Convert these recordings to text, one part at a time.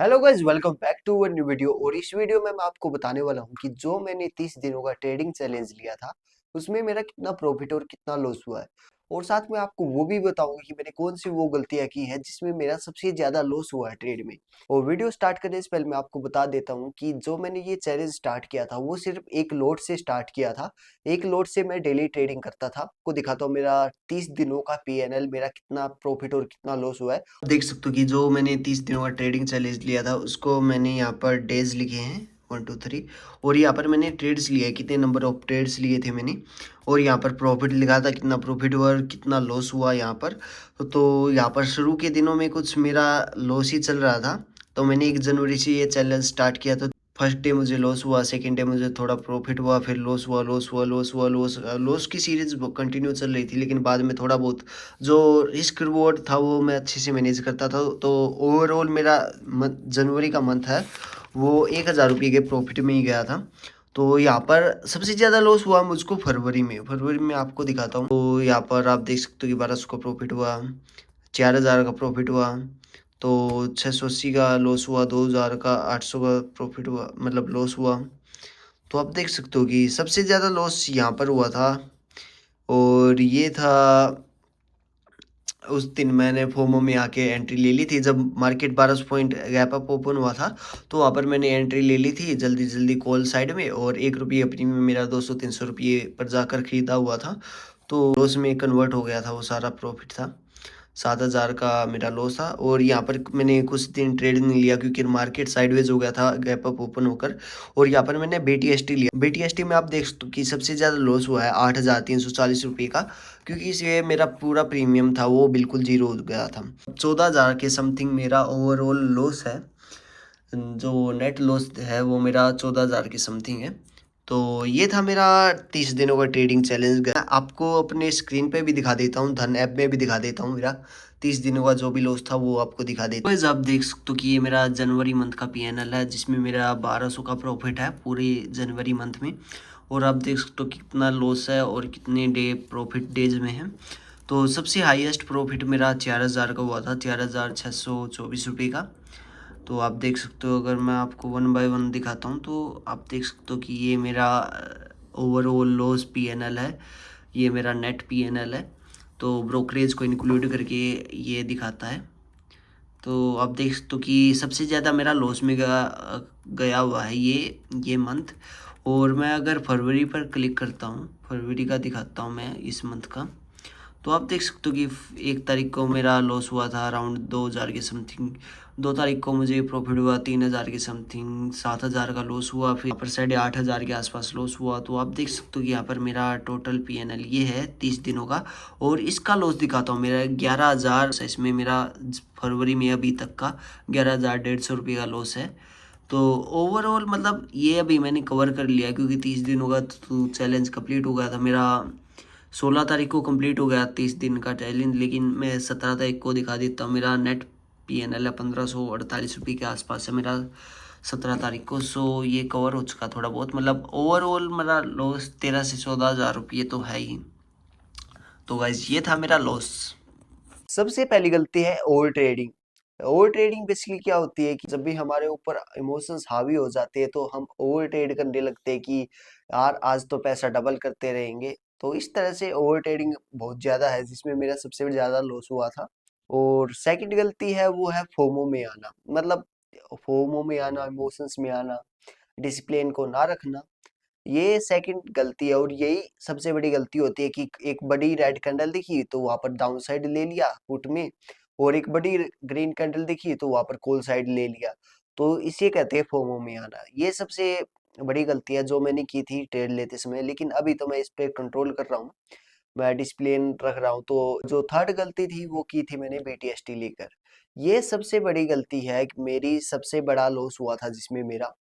Hello guys, welcome back to one new video. और इस video में मैं आपको बताने वाला हूँ कि जो मैंने 30 दिनों का ट्रेडिंग चैलेंज लिया था उसमें मेरा कितना प्रॉफिट और कितना लॉस हुआ है। और साथ में आपको वो भी बताऊंगा कि मैंने कौन सी वो गलतियां की है जिसमें मेरा सबसे ज्यादा लॉस हुआ है ट्रेड में। और वीडियो स्टार्ट करने से पहले मैं आपको बता देता हूँ कि जो मैंने ये चैलेंज स्टार्ट किया था वो सिर्फ एक लॉट से स्टार्ट किया था। एक लॉट से मैं डेली ट्रेडिंग करता था। आपको दिखाता हूँ मेरा 30 दिनों का पीएनएल, मेरा कितना प्रॉफिट और कितना लॉस हुआ है। देख सकते हो कि जो मैंने 30 दिनों का ट्रेडिंग चैलेंज लिया था उसको मैंने यहाँ पर डेज लिखे हैं 1 2 3। और यहाँ पर मैंने ट्रेड्स लिए, कितने नंबर ऑफ ट्रेड्स लिए थे मैंने। और यहाँ पर प्रॉफिट लिखा था, कितना प्रॉफिट हुआ और कितना लॉस हुआ यहाँ पर। तो यहाँ पर शुरू के दिनों में कुछ मेरा लॉस ही चल रहा था। तो मैंने 1 जनवरी से ये चैलेंज स्टार्ट किया। तो फर्स्ट डे मुझे लॉस हुआ, सेकंड डे मुझे थोड़ा प्रॉफिट हुआ, फिर लॉस हुआ, लॉस हुआ, लॉस हुआ, लॉस की सीरीज कंटिन्यू चल रही थी। लेकिन बाद में थोड़ा बहुत जो रिस्क रिवॉर्ड था वो मैं अच्छे से मैनेज करता था। तो ओवरऑल मेरा जनवरी का मंथ है वो 1,000 रुपये के प्रॉफिट में ही गया था। तो यहाँ पर सबसे ज़्यादा लॉस हुआ मुझको फरवरी में आपको दिखाता हूँ। तो यहाँ पर आप देख सकते हो कि 1200 का प्रॉफिट हुआ, 4,000 का प्रॉफिट हुआ, तो 680 का लॉस हुआ, 2,000 का, 800 का प्रॉफिट हुआ, मतलब लॉस हुआ। तो आप देख सकते हो कि सबसे ज़्यादा लॉस यहाँ पर हुआ था। और ये था उस दिन मैंने फोमो में आके एंट्री ले ली थी जब market 1200 point gap up open हुआ था। तो वहाँ पर मैंने एंट्री ले ली थी जल्दी जल्दी कॉल साइड में, और 1 रुपये अपनी में मेरा 200 300 रुपये पर जाकर खरीदा हुआ था। तो लॉस में कन्वर्ट हो गया था, वो सारा प्रॉफिट था। 7,000 का मेरा लॉस था। और यहाँ पर मैंने कुछ दिन ट्रेड नहीं लिया क्योंकि मार्केट साइडवेज हो गया था गैप अप ओपन होकर। और यहाँ पर मैंने BTST लिया। BTST में आप देख सकते हो कि सबसे ज़्यादा लॉस हुआ है 8,340 रुपये का, क्योंकि इसलिए मेरा पूरा प्रीमियम था वो बिल्कुल जीरो हो गया था। 14,000 के समथिंग मेरा ओवरऑल लॉस है। जो नेट लॉस है वो मेरा 14,000 के समथिंग है। तो ये था मेरा 30 दिनों का ट्रेडिंग चैलेंज। आपको अपने स्क्रीन पे भी दिखा देता हूँ, धन ऐप में भी दिखा देता हूँ। मेरा 30 दिनों का जो भी लॉस था वो आपको दिखा देता हूँ। आप देख सकते हो कि ये मेरा जनवरी मंथ का पीएनएल है जिसमें मेरा 1,200 का प्रॉफिट है पूरे जनवरी मंथ में। और आप देख सकते हो कितना लॉस है और कितने डे प्रॉफिट डेज में है। तो सबसे हाईएस्ट प्रॉफिट मेरा 4,000 का हुआ था, 4,624 रुपये का। तो आप देख सकते हो, अगर मैं आपको वन बाय वन दिखाता हूँ तो आप देख सकते हो कि ये मेरा ओवरऑल लॉस पीएनएल है, ये मेरा नेट पीएनएल है। तो ब्रोकरेज को इंक्लूड करके ये दिखाता है। तो आप देख सकते हो कि सबसे ज़्यादा मेरा लॉस में गया हुआ है ये मंथ। और मैं अगर फरवरी पर क्लिक करता हूँ, फरवरी का दिखाता हूँ मैं इस मंथ का। तो आप देख सकते हो कि 1 तारीख को मेरा लॉस हुआ था अराउंड 2,000 के समथिंग। 2 तारीख को मुझे प्रॉफिट हुआ 3,000 के समथिंग। 7,000 का लॉस हुआ, फिर यहाँ पर 8,500 के आसपास लॉस हुआ। तो आप देख सकते हो कि यहाँ पर मेरा टोटल पीएनएल ये है 30 दिनों का। और इसका लॉस दिखाता हूँ, मेरा 11,000, इसमें मेरा फरवरी में अभी तक का 11,150 का लॉस है। तो ओवरऑल मतलब ये अभी मैंने कवर कर लिया क्योंकि 30 दिनों का तो चैलेंज कंप्लीट हो गया था मेरा। 16 तारीख को कंप्लीट हो गया 30 दिन का चैलेंज। लेकिन मैं 17 तारीख को दिखा देता हूँ। मेरा नेट पीएनएल है 1,548 रुपये के आसपास है मेरा 17 तारीख को। सो ये कवर हो चुका थोड़ा बहुत, मतलब ओवरऑल मेरा लॉस 13 से 14,000 रुपये तो है ही। तो गाइज ये था मेरा लॉस। सबसे पहली गलती है over trading. Over trading basically क्या होती है कि जब भी हमारे ऊपर इमोशंस हावी हो जाते हैं तो हम ओवर ट्रेड करने लगते हैं कि यार आज तो पैसा डबल करते रहेंगे। तो इस तरह से ओवर ट्रेडिंग बहुत ज्यादा है जिसमें मेरा सबसे ज्यादा लॉस हुआ था। और सेकंड गलती है वो है फोमो में आना, मतलब फोमो में आना, इमोशंस में आना, डिसिप्लिन को ना रखना। ये सेकंड गलती है। और यही सबसे बड़ी गलती होती है कि एक बड़ी रेड कैंडल दिखी तो वहां पर डाउन साइड ले लिया पुट में, और एक बड़ी ग्रीन कैंडल दिखी तो वहां पर कॉल साइड ले लिया। तो इसे कहते हैं फोमो में आना। ये सबसे बड़ी गलती है जो मैंने की थी ट्रेड लेते समय। लेकिन अभी तो मैं इस पे कंट्रोल कर रहा हूँ, मैं डिसिप्लिन रख रहा हूँ। तो जो थर्ड गलती थी वो की थी मैंने BTST लेकर। ये सबसे बड़ी गलती है कि मेरी सबसे बड़ा लॉस हुआ था जिसमें मेरा,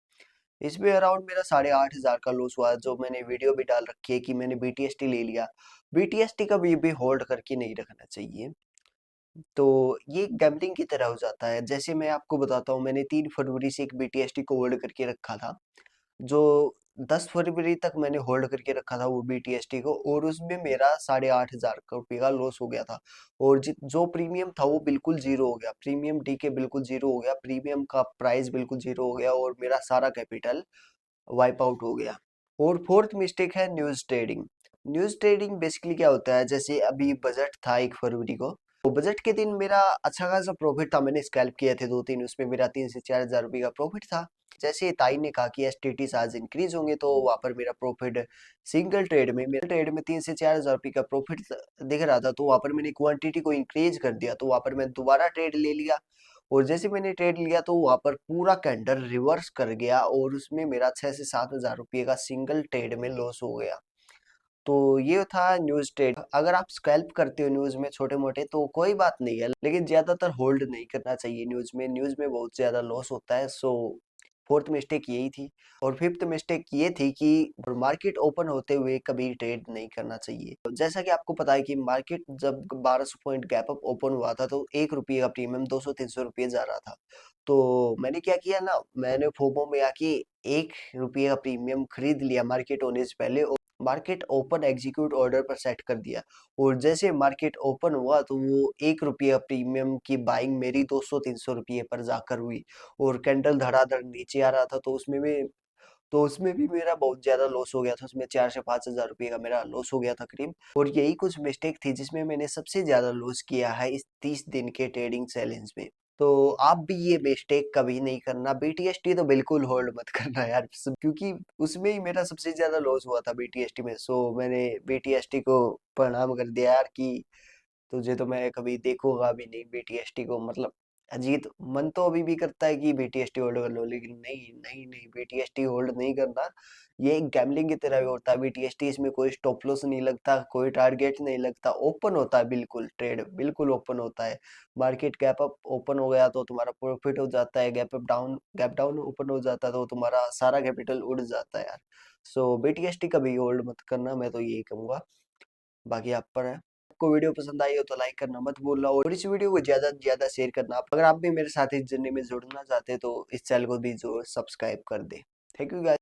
इसमें अराउंड मेरा 8,500 का लॉस हुआ, जो मैंने वीडियो भी डाल रखी है कि मैंने BTST ले लिया। BTST कभी भी होल्ड करके नहीं रखना चाहिए। तो ये गैम्बलिंग की तरह हो जाता है। जैसे मैं आपको बताता हूँ, मैंने 3 फरवरी से एक BTST को होल्ड करके रखा था जो 10 फरवरी तक मैंने होल्ड करके रखा था वो BTST को, और उसमें मेरा 8,500 रुपये का लॉस हो गया था। और जो प्रीमियम था वो बिल्कुल जीरो हो गया, प्रीमियम DK बिल्कुल जीरो हो गया, प्रीमियम का प्राइस बिल्कुल जीरो हो गया, और मेरा सारा कैपिटल वाइप आउट हो गया। और फोर्थ मिस्टेक है news trading. News trading basically क्या होता है, जैसे अभी बजट था 1 फरवरी को, तो बजट के दिन मेरा अच्छा खासा प्रॉफिट था, मैंने स्कैल्प किए थे 2-3, उसमें मेरा 3 से 4 हज़ार रुपये का प्रॉफिट था। जैसे ही ताई ने कहा कि STT आज इंक्रीज होंगे, तो वहां पर मेरा प्रॉफिट सिंगल ट्रेड में, मेरे ट्रेड में 3 से 4 हज़ार रुपये का प्रॉफिट दिख रहा था, तो वहां पर मैंने क्वांटिटी को इंक्रीज कर दिया, तो वहां पर मैं दोबारा ट्रेड ले लिया। और जैसे मैंने ट्रेड लिया तो वहां पर पूरा कैंडल रिवर्स कर गया, और उसमें मेरा 6 से 7 हज़ार रुपये का सिंगल ट्रेड में लॉस हो गया। तो ये था न्यूज ट्रेड। अगर आप स्कैल्प करते हो न्यूज में छोटे मोटे तो कोई बात नहीं है, लेकिन ज्यादातर होल्ड नहीं करना चाहिए न्यूज में, न्यूज में बहुत ज्यादा लॉस होता है। सो फोर्थ मिस्टेक यही थी। और फिफ्थ मिस्टेक ये थी कि मार्केट ओपन होते हुए कभी ट्रेड नहीं करना चाहिए। जैसा कि आपको पता है कि मार्केट जब 1200 पॉइंट गैप अप ओपन हुआ था, तो 1 रुपये का प्रीमियम 200-300 रुपये जा रहा था। तो मैंने क्या किया ना, मैंने फोमो में आके 1 रुपये का प्रीमियम खरीद लिया मार्केट होने से पहले, मार्केट ओपन एग्जीक्यूट ऑर्डर पर सेट कर दिया। और जैसे मार्केट ओपन हुआ तो वो 1 रुपया प्रीमियम की बाइंग मेरी 200-300 रुपये पर जाकर हुई, और कैंडल धड़ाधड़ नीचे आ रहा था, तो उसमें भी मेरा बहुत ज्यादा लॉस हो गया था, उसमें 4 से 5 हज़ार रुपये का मेरा लॉस हो गया था करीब। और यही कुछ मिस्टेक थी जिसमें मैंने सबसे ज्यादा लॉस किया है इस 30 दिन के ट्रेडिंग चैलेंज में। तो आप भी ये मिस्टेक कभी नहीं करना, BTST तो बिल्कुल होल्ड मत करना यार, क्योंकि उसमें ही मेरा सबसे ज्यादा लॉस हुआ था BTST में। सो मैंने BTST को प्रणाम कर दिया यार कि तुझे तो मैं कभी देखूंगा भी नहीं BTST को, मतलब अजीत मन तो अभी भी करता है कि BTST होल्ड कर लो, लेकिन नहीं नहीं नहीं, BTST होल्ड नहीं करना। ये एक गैम्बलिंग की तरह भी होता है BTST, इसमें कोई स्टॉप लॉस नहीं लगता, कोई टारगेट नहीं लगता, ओपन होता है, बिल्कुल ट्रेड बिल्कुल ओपन होता है। मार्केट गैप अप ओपन हो गया तो तुम्हारा प्रॉफिट हो जाता है, गैप डाउन ओपन हो जाता है तो तुम्हारा सारा कैपिटल उड़ जाता है यार। सो BTST कभी होल्ड मत करना, मैं तो यही कहूंगा, बाकी आप पर है। आपको वीडियो पसंद आई हो तो लाइक करना मत भूलना, और इस वीडियो को ज्यादा से ज्यादा शेयर करना। अगर आप भी मेरे साथ इस जर्नी में जुड़ना चाहते हैं तो इस चैनल को भी जरूर सब्सक्राइब कर दे। Thank you guys.